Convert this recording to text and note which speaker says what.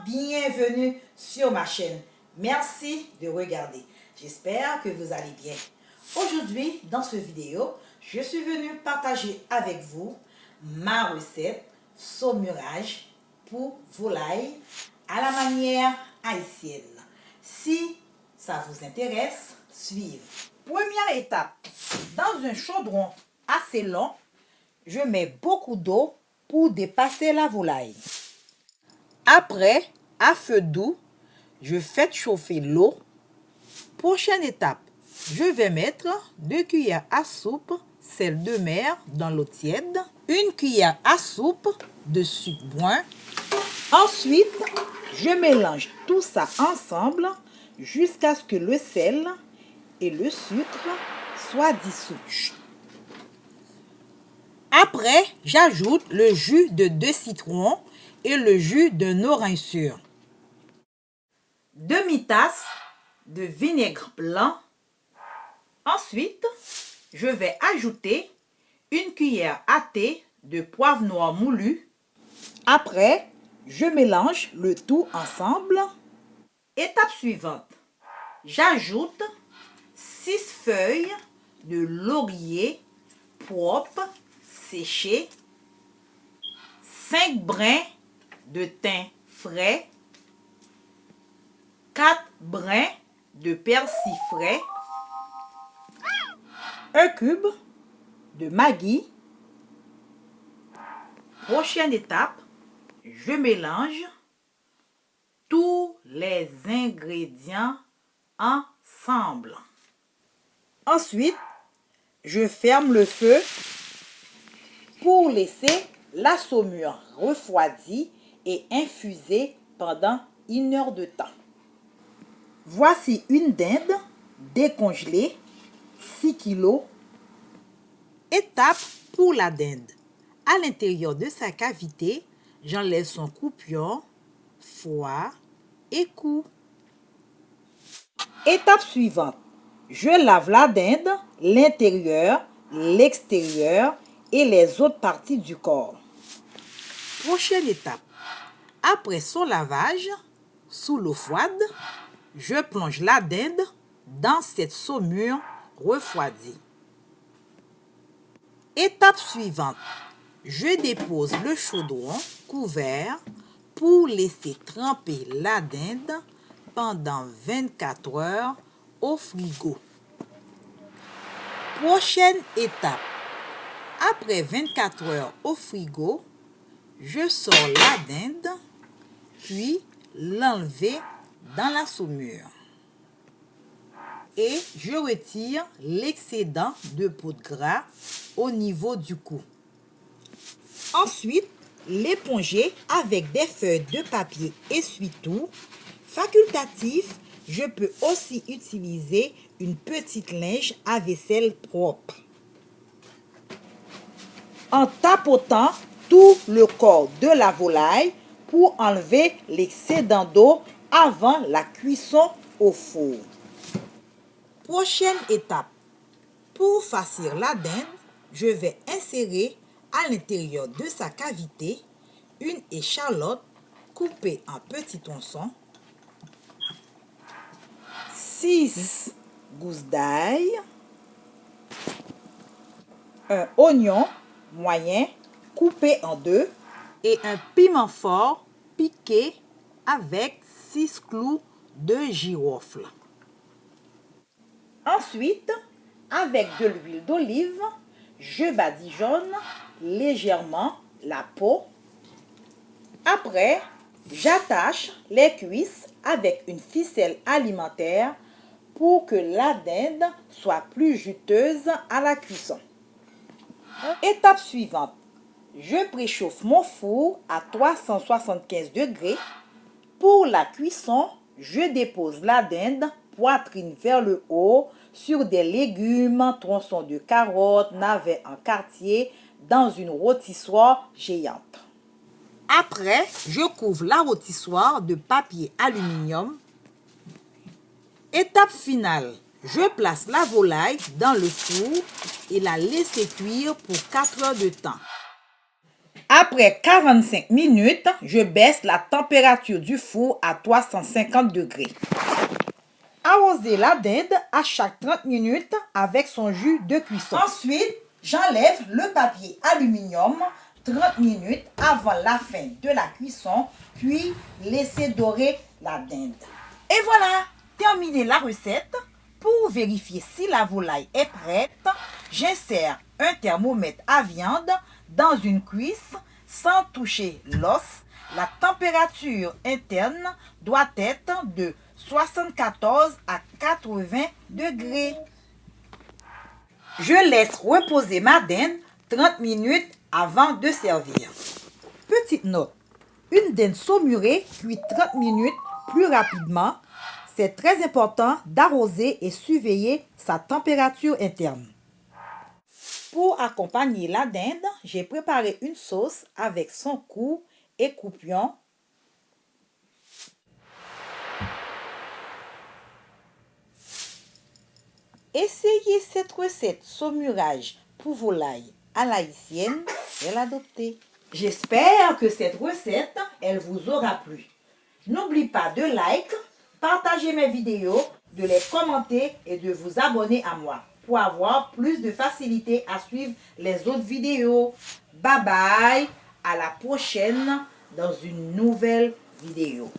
Speaker 1: bienvenue sur ma chaîne. Merci de regarder. J'espère que vous allez bien. Aujourd'hui, dans cette vidéo, je suis venue partager avec vous ma recette saumurage pour volaille à la manière haïtienne. Si ça vous intéresse, suivez. Première étape, dans un chaudron assez long, je mets beaucoup d'eau pour dépasser la volaille. Après, à feu doux, je fais chauffer l'eau. Prochaine étape, je vais mettre 2 cuillères à soupe sel de mer dans l'eau tiède, 1 cuillère à soupe de sucre brun. Ensuite, je mélange tout ça ensemble jusqu'à ce que le sel et le sucre soient dissous. Après, j'ajoute le jus de 2 citrons et le jus d'un orange sûr. Demi-tasse de vinaigre blanc. Ensuite, je vais ajouter 1 cuillère à thé de poivre noir moulu. Après, je mélange le tout ensemble. Étape suivante, j'ajoute 6 feuilles de laurier propres, séchées, 5 brins de thym frais, 4 brins de persil frais, 1 cube de maggi. Prochaine étape, je mélange tous les ingrédients ensemble. Ensuite, je ferme le feu pour laisser la saumure refroidir et infuser pendant 1 heure de temps. Voici une dinde décongelée, 6 kg. Étape pour la dinde. À l'intérieur de sa cavité, j'enlève son croupion, foie et cou. Étape suivante. Je lave la dinde, l'intérieur, l'extérieur et les autres parties du corps. Prochaine étape. Après son lavage, sous l'eau froide, je plonge la dinde dans cette saumure refroidie. Étape suivante. Je dépose le chaudron couvert pour laisser tremper la dinde pendant 24 heures au frigo. Prochaine étape. Après 24 heures au frigo, je sors la dinde, puis l'enlever dans la saumure. Et je retire l'excédent de peau de gras au niveau du cou. Ensuite, l'éponger avec des feuilles de papier essuie-tout. Facultatif, je peux aussi utiliser une petite linge à vaisselle propre. En tapotant tout le corps de la volaille pour enlever l'excédent d'eau avant la cuisson au four. Prochaine étape. Pour farcir la dinde, je vais insérer à l'intérieur de sa cavité une échalote coupée en petits tronçons, 6 gousses d'ail, un oignon moyen coupé en 2 et un piment fort piqué avec 6 clous de girofle. Ensuite, avec de l'huile d'olive, je badigeonne légèrement la peau. Après, j'attache les cuisses avec une ficelle alimentaire pour que la dinde soit plus juteuse à la cuisson. Étape suivante, je préchauffe mon four à 375 degrés. Pour la cuisson, je dépose la dinde poitrine vers le haut sur des légumes, tronçons de carottes, navets en quartier dans une rôtissoire géante. Après, je couvre la rôtissoire de papier aluminium. Étape finale, je place la volaille dans le four et la laisse cuire pour 4 heures de temps. Après 45 minutes, je baisse la température du four à 350 degrés. Arrosez la dinde à chaque 30 minutes avec son jus de cuisson. Ensuite, j'enlève le papier aluminium 30 minutes avant la fin de la cuisson, puis laissez dorer la dinde. Et voilà, terminez la recette. Pour vérifier si la volaille est prête, j'insère un thermomètre à viande dans une cuisse sans toucher l'os. La température interne doit être de 74 à 80 degrés. Je laisse reposer ma dinde 30 minutes avant de servir. Petite note, une dinde saumurée cuit 30 minutes plus rapidement. C'est très important d'arroser et surveiller sa température interne. Pour accompagner la dinde, j'ai préparé une sauce avec son cou et coupion. Essayez cette recette saumurage pour volaille à l'haïtienne et l'adopter. J'espère que cette recette, elle vous aura plu. N'oubliez pas de like, partager mes vidéos, de les commenter et de vous abonner à moi pour avoir plus de facilité à suivre les autres vidéos. Bye bye, à la prochaine dans une nouvelle vidéo.